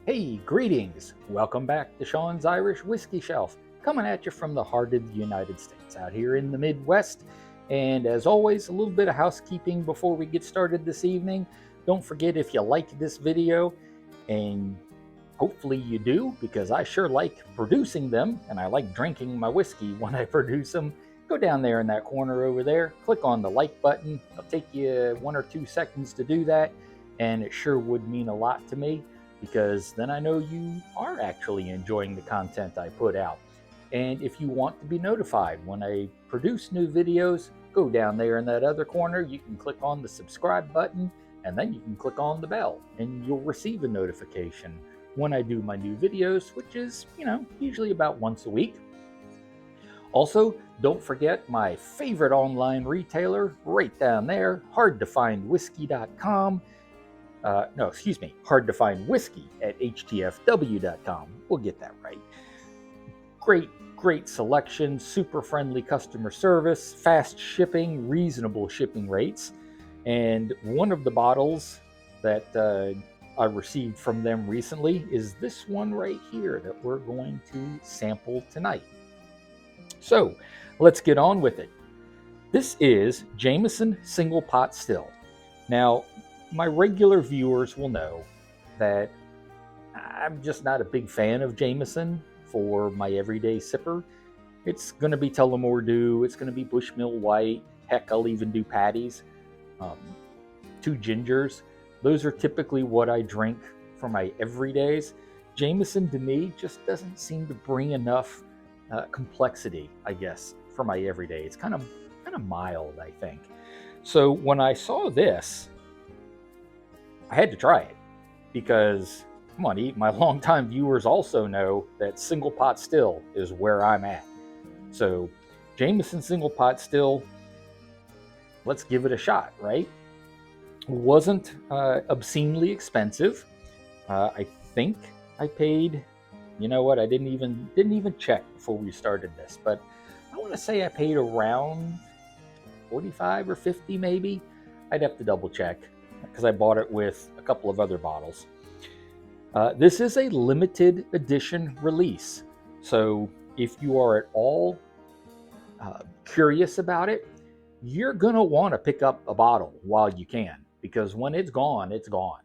Hey, greetings! Welcome back to Sean's Irish Whiskey Shelf, coming at you from the heart of the United States, out here in the Midwest. And as always, a little bit of housekeeping before we get started this evening. Don't forget, if you like this video, and hopefully you do, because I sure like producing them, and I like drinking my whiskey when I produce them, go down there in that corner over there, click on the like button. It'll take you 1 or 2 seconds to do that, and it sure would mean a lot to me, because then I know you are actually enjoying the content I put out. And if you want to be notified when I produce new videos, go down there in that other corner. You can click on the subscribe button, and then you can click on the bell, and you'll receive a notification when I do my new videos, which is, usually about once a week. Also, don't forget my favorite online retailer right down there, hardtofindwhiskey.com. Hard to Find Whiskey at htfw.com. We'll get that right. Great selection, super friendly customer service, fast shipping, reasonable shipping rates. And one of the bottles that I received from them recently is this one right here that we're going to sample tonight. So let's get on with it. This is Jameson Single Pot Still. Now, my regular viewers will know that I'm just not a big fan of Jameson for my everyday sipper. It's going to be Tullamore Dew, it's going to be Bushmill White, heck, I'll even do Patties, 2 gingers. Those are typically what I drink for my everydays. Jameson, to me, just doesn't seem to bring enough complexity, I guess, for my everyday. It's kind of mild, I think. So when I saw this, I had to try it, because come on, my longtime viewers also know that Single Pot Still is where I'm at. So Jameson Single Pot Still, let's give it a shot, right? Wasn't obscenely expensive. I think I paid, you know what, I didn't even check before we started this, but I want to say I paid around 45 or 50 maybe. I'd have to double check, because I bought it with a couple of other bottles. This is a limited edition release, so if you are at all curious about it, you're going to want to pick up a bottle while you can, because when it's gone, it's gone.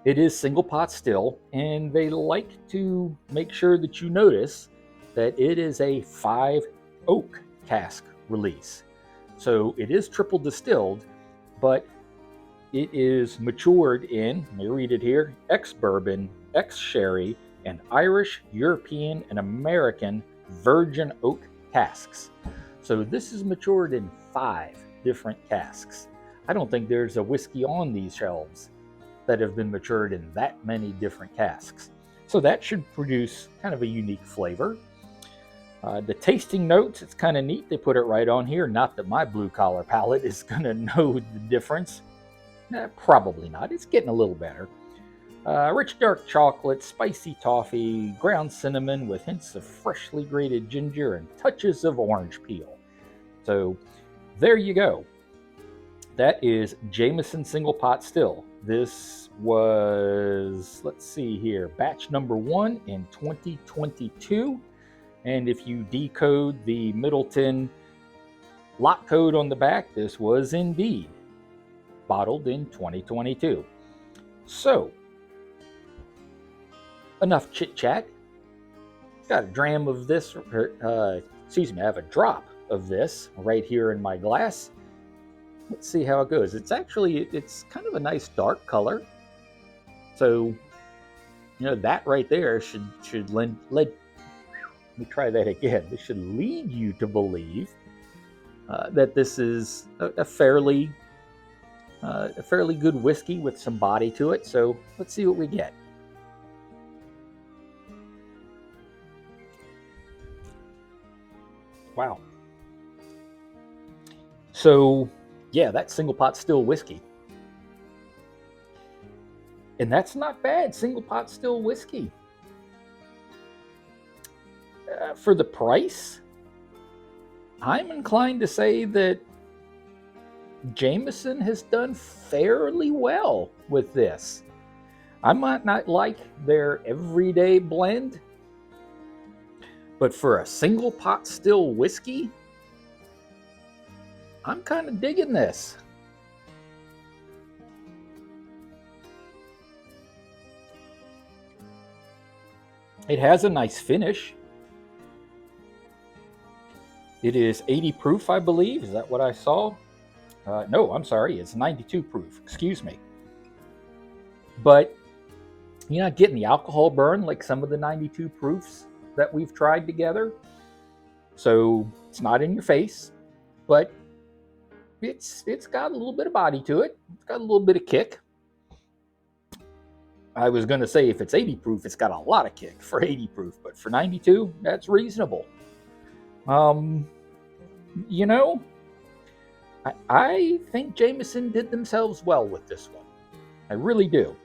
It is Single Pot Still, and they like to make sure that you notice that it is a 5 oak cask release. So it is triple distilled, but it is matured in, let me read it here, ex-bourbon, ex-sherry, and Irish, European, and American virgin oak casks. So this is matured in 5 different casks. I don't think there's a whiskey on these shelves that have been matured in that many different casks. So that should produce kind of a unique flavor. The tasting notes, it's kind of neat. They put it right on here. Not that my blue-collar palate is going to know the difference. Probably not. It's getting a little better. Rich dark chocolate, spicy toffee, ground cinnamon with hints of freshly grated ginger and touches of orange peel. So there you go. That is Jameson Single Pot Still. This was, let's see here, batch number 1 in 2022. And if you decode the Midleton lot code on the back, this was indeed bottled in 2022. So, enough chit chat. Got a dram of this, I have a drop of this right here in my glass. Let's see how it goes. It's kind of a nice dark color. So, that right there should let me try that again. This should lead you to believe that this is a fairly good whiskey with some body to it. So let's see what we get. Wow. So yeah, that's Single Pot Still whiskey. And that's not bad, Single Pot Still whiskey. For the price, I'm inclined to say that Jameson has done fairly well with this. I might not like their everyday blend, but for a single pot still whiskey, I'm kind of digging this. It has a nice finish. It is 80 proof, I believe. Is that what I saw? No, I'm sorry. It's 92 proof. Excuse me. But you're not getting the alcohol burn like some of the 92 proofs that we've tried together. So it's not in your face, but it's got a little bit of body to it. It's got a little bit of kick. I was going to say if it's 80 proof, it's got a lot of kick for 80 proof, but for 92, that's reasonable. You know, I think Jameson did themselves well with this one. I really do.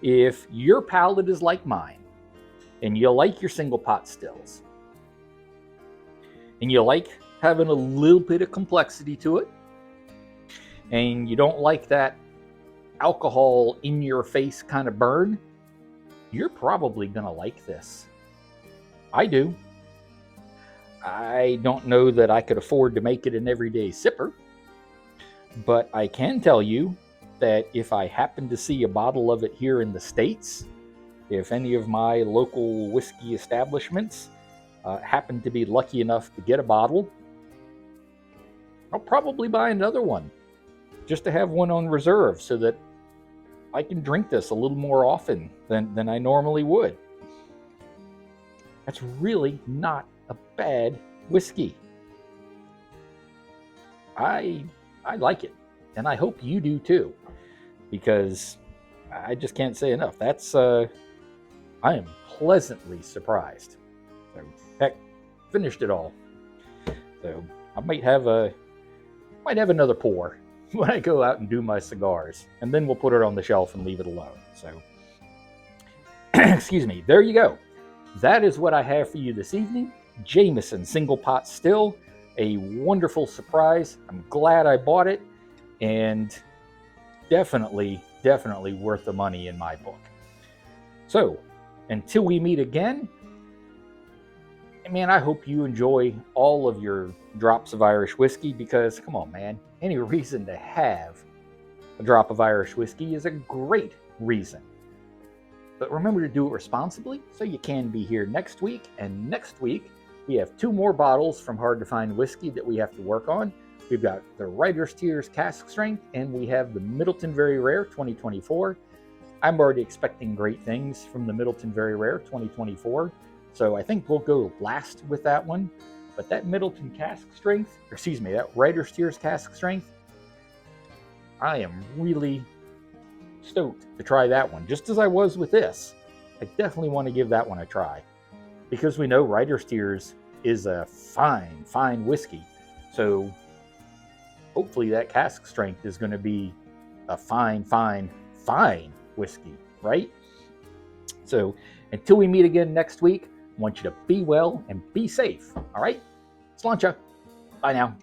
If your palate is like mine, and you like your single pot stills, and you like having a little bit of complexity to it, and you don't like that alcohol in your face kind of burn, you're probably going to like this. I do. I don't know that I could afford to make it an everyday sipper, but I can tell you that if I happen to see a bottle of it here in the States, if any of my local whiskey establishments happen to be lucky enough to get a bottle, I'll probably buy another one just to have one on reserve so that I can drink this a little more often than I normally would. That's really not a bad whiskey. I like it, and I hope you do too, because I just can't say enough. That's I am pleasantly surprised. So, heck, finished it all. So I might have another pour when I go out and do my cigars, and then we'll put it on the shelf and leave it alone. So, excuse me. There you go. That is what I have for you this evening. Jameson Single Pot Still, a wonderful surprise. I'm glad I bought it, and definitely worth the money in my book. So, until we meet again, man, I hope you enjoy all of your drops of Irish whiskey, because, come on, man, any reason to have a drop of Irish whiskey is a great reason. But remember to do it responsibly so you can be here next week. And next week, we have 2 more bottles from Hard to Find Whiskey that we have to work on. We've got the Writer's Tears Cask Strength, and we have the Midleton Very Rare 2024. I'm already expecting great things from the Midleton Very Rare 2024. So I think we'll go last with that one. But that Midleton Cask Strength, that Writer's Tears Cask Strength, I am really stoked to try that one, just as I was with this. I definitely want to give that one a try, because we know Writer's Tears is a fine whiskey. So hopefully that cask strength is going to be a fine whiskey, right? So until we meet again next week, I want you to be well and be safe. All right? Sláinte. Bye now.